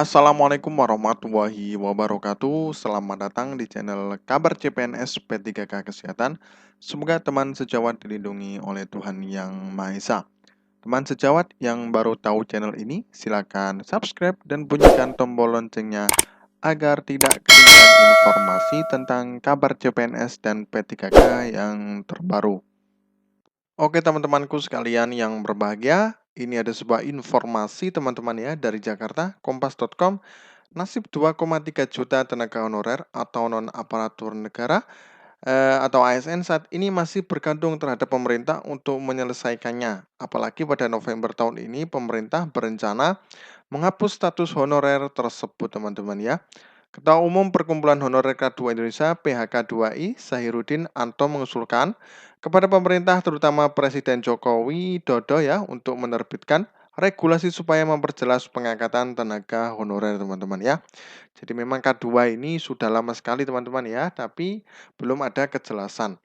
Assalamualaikum warahmatullahi wabarakatuh. Selamat datang di channel Kabar CPNS P3K Kesehatan. Semoga teman sejawat dilindungi oleh Tuhan Yang Maha Esa. Teman sejawat yang baru tahu channel ini, silakan subscribe dan bunyikan tombol loncengnya agar tidak ketinggalan informasi tentang kabar CPNS dan P3K yang terbaru. Oke teman-temanku sekalian yang berbahagia, ini ada sebuah informasi teman-teman ya dari Jakarta, kompas.com. Nasib 2,3 juta tenaga honorer atau non-aparatur negara atau ASN saat ini masih bergantung terhadap pemerintah untuk menyelesaikannya. Apalagi pada November tahun ini pemerintah berencana menghapus status honorer tersebut teman-teman ya. Ketua Umum Perkumpulan Honorer K2 Indonesia PHK2I Zahirudin Anto mengusulkan kepada pemerintah terutama Presiden Joko Widodo ya untuk menerbitkan regulasi supaya memperjelas pengangkatan tenaga honorer teman-teman ya. Jadi memang K2 ini sudah lama sekali teman-teman ya, tapi belum ada kejelasan.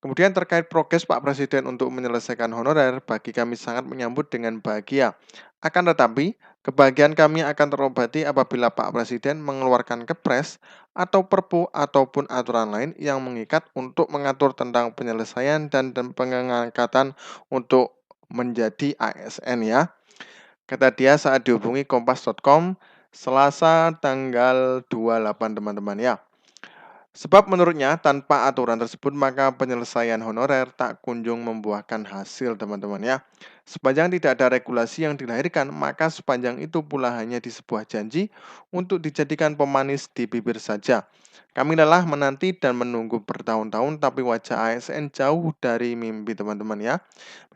Kemudian terkait progres Pak Presiden untuk menyelesaikan honorer, bagi kami sangat menyambut dengan bahagia. Akan tetapi, kebahagiaan kami akan terobati apabila Pak Presiden mengeluarkan kepres atau perpu ataupun aturan lain yang mengikat untuk mengatur tentang penyelesaian dan pengangkatan untuk menjadi ASN ya. Kata dia saat dihubungi kompas.com Selasa tanggal 28 teman-teman ya. Sebab menurutnya tanpa aturan tersebut maka penyelesaian honorer tak kunjung membuahkan hasil teman-teman ya. Sepanjang tidak ada regulasi yang dilahirkan maka sepanjang itu pula hanya di sebuah janji untuk dijadikan pemanis di bibir saja. Kami lelah menanti dan menunggu bertahun-tahun tapi wajah ASN jauh dari mimpi teman-teman ya.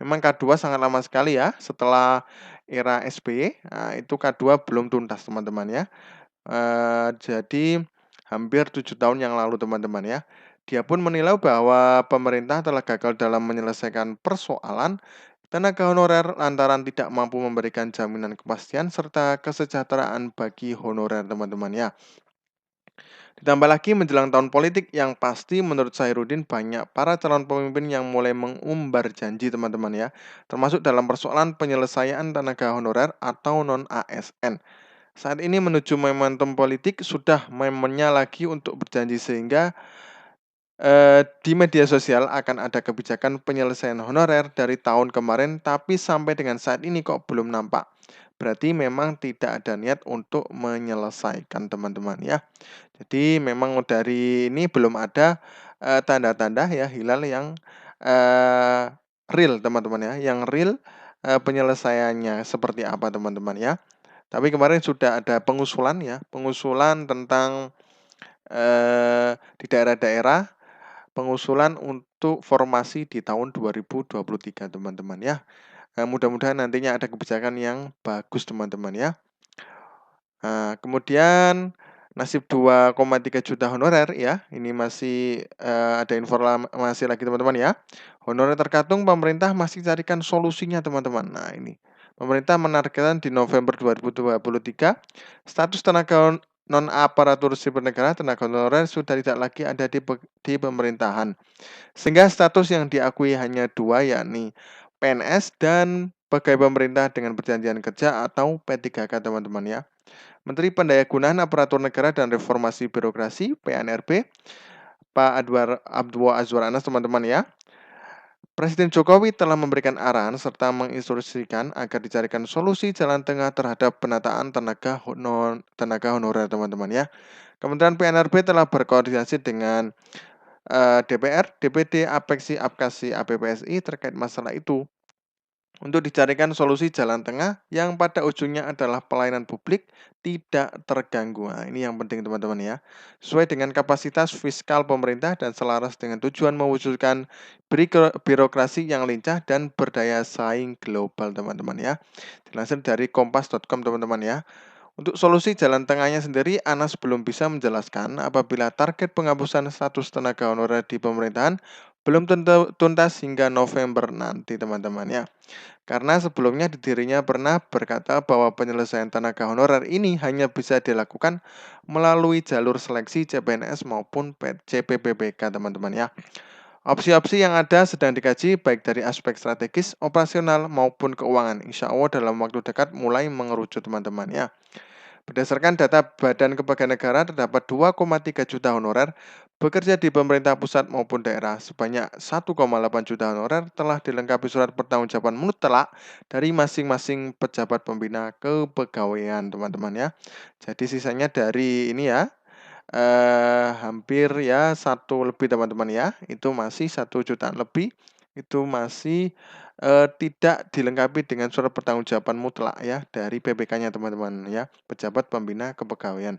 Memang K2 sangat lama sekali ya setelah era SBY, nah, itu K2 belum tuntas teman-teman ya. Jadi hampir 7 tahun yang lalu teman-teman ya. Dia pun menilai bahwa pemerintah telah gagal dalam menyelesaikan persoalan tenaga honorer lantaran tidak mampu memberikan jaminan kepastian serta kesejahteraan bagi honorer teman-teman ya. Ditambah lagi menjelang tahun politik yang pasti menurut Zahirudin banyak para calon pemimpin yang mulai mengumbar janji teman-teman ya. Termasuk dalam persoalan penyelesaian tenaga honorer atau non-ASN. Saat ini menuju momentum politik sudah momennya lagi untuk berjanji sehingga di media sosial akan ada kebijakan penyelesaian honorer dari tahun kemarin tapi sampai dengan saat ini kok belum nampak. Berarti memang tidak ada niat untuk menyelesaikan teman-teman ya. Jadi memang dari ini belum ada tanda-tanda ya hilal yang uh, real teman-teman ya. Yang real penyelesaiannya seperti apa teman-teman ya. Tapi kemarin sudah ada pengusulan ya, pengusulan tentang di daerah-daerah, pengusulan untuk formasi di tahun 2023 teman-teman ya. Mudah-mudahan nantinya ada kebijakan yang bagus teman-teman ya. Kemudian nasib 2,3 juta honorer ya, ini masih ada informasi lagi teman-teman ya. Honorer tergantung pemerintah masih carikan solusinya teman-teman. Nah ini, pemerintah menargetkan di November 2023 status tenaga non-aparatur sipil negara tenaga honorer sudah tidak lagi ada di pemerintahan. Sehingga status yang diakui hanya dua yakni PNS dan pegawai pemerintah dengan perjanjian kerja atau P3K teman-teman ya. Menteri Pendayagunaan Aparatur Negara dan Reformasi Birokrasi (PNRB) Pak Abdul Azwar Anas teman-teman ya. Presiden Jokowi telah memberikan arahan serta menginstruksikan agar dicarikan solusi jalan tengah terhadap penataan tenaga honorer teman-teman ya. Kementerian PNRB telah berkoordinasi dengan DPR, DPD, APEKSI, APKASI, APPSI terkait masalah itu untuk dicarikan solusi jalan tengah yang pada ujungnya adalah pelayanan publik tidak terganggu. Nah, ini yang penting teman-teman ya. Sesuai dengan kapasitas fiskal pemerintah dan selaras dengan tujuan mewujudkan birokrasi yang lincah dan berdaya saing global teman-teman ya. Dilansir dari kompas.com teman-teman ya. Untuk solusi jalan tengahnya sendiri, Anas belum bisa menjelaskan apabila target penghapusan status tenaga honorer di pemerintahan belum tuntas hingga November nanti teman-teman ya. Karena sebelumnya dirinya pernah berkata bahwa penyelesaian tenaga honorer ini hanya bisa dilakukan melalui jalur seleksi CPNS maupun CPPPK teman-teman ya. Opsi-opsi yang ada sedang dikaji baik dari aspek strategis, operasional maupun keuangan. Insya Allah dalam waktu dekat mulai mengerucut teman-teman ya. Berdasarkan data Badan Kepegawaian Negara, terdapat 2,3 juta honorer bekerja di pemerintah pusat maupun daerah. Sebanyak 1,8 juta honorer telah dilengkapi surat pertanggungjawaban mutlak dari masing-masing pejabat pembina kepegawaian, teman-teman ya. Jadi sisanya dari ini ya, hampir ya satu lebih teman-teman ya, itu masih 1 jutaan lebih, itu masih, tidak dilengkapi dengan surat pertanggungjawaban mutlak ya dari PPK-nya teman-teman ya, pejabat pembina kepegawaian.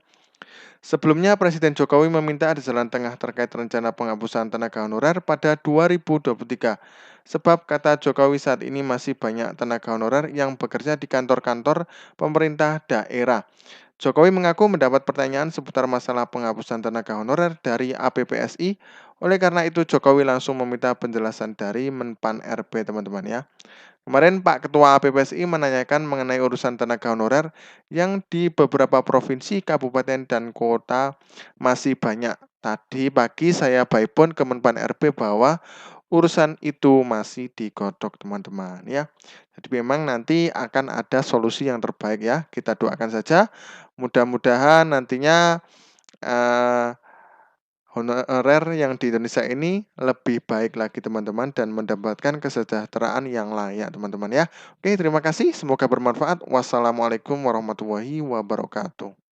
Sebelumnya Presiden Jokowi meminta ada jalan tengah terkait rencana penghapusan tenaga honorer pada 2023. Sebab kata Jokowi saat ini masih banyak tenaga honorer yang bekerja di kantor-kantor pemerintah daerah. Jokowi mengaku mendapat pertanyaan seputar masalah penghapusan tenaga honorer dari APPSI. Oleh karena itu, Jokowi langsung meminta penjelasan dari Menpan RB, teman-teman ya. Kemarin Pak Ketua APPSI menanyakan mengenai urusan tenaga honorer yang di beberapa provinsi, kabupaten, dan kota masih banyak. Tadi pagi saya by phone ke Menpan RB bahwa urusan itu masih digodok teman-teman ya. Jadi memang nanti akan ada solusi yang terbaik ya. Kita doakan saja mudah-mudahan nantinya eh, honorer yang di Indonesia ini lebih baik lagi teman-teman dan mendapatkan kesejahteraan yang layak teman-teman ya. Oke, terima kasih. Semoga bermanfaat. Wassalamualaikum warahmatullahi wabarakatuh.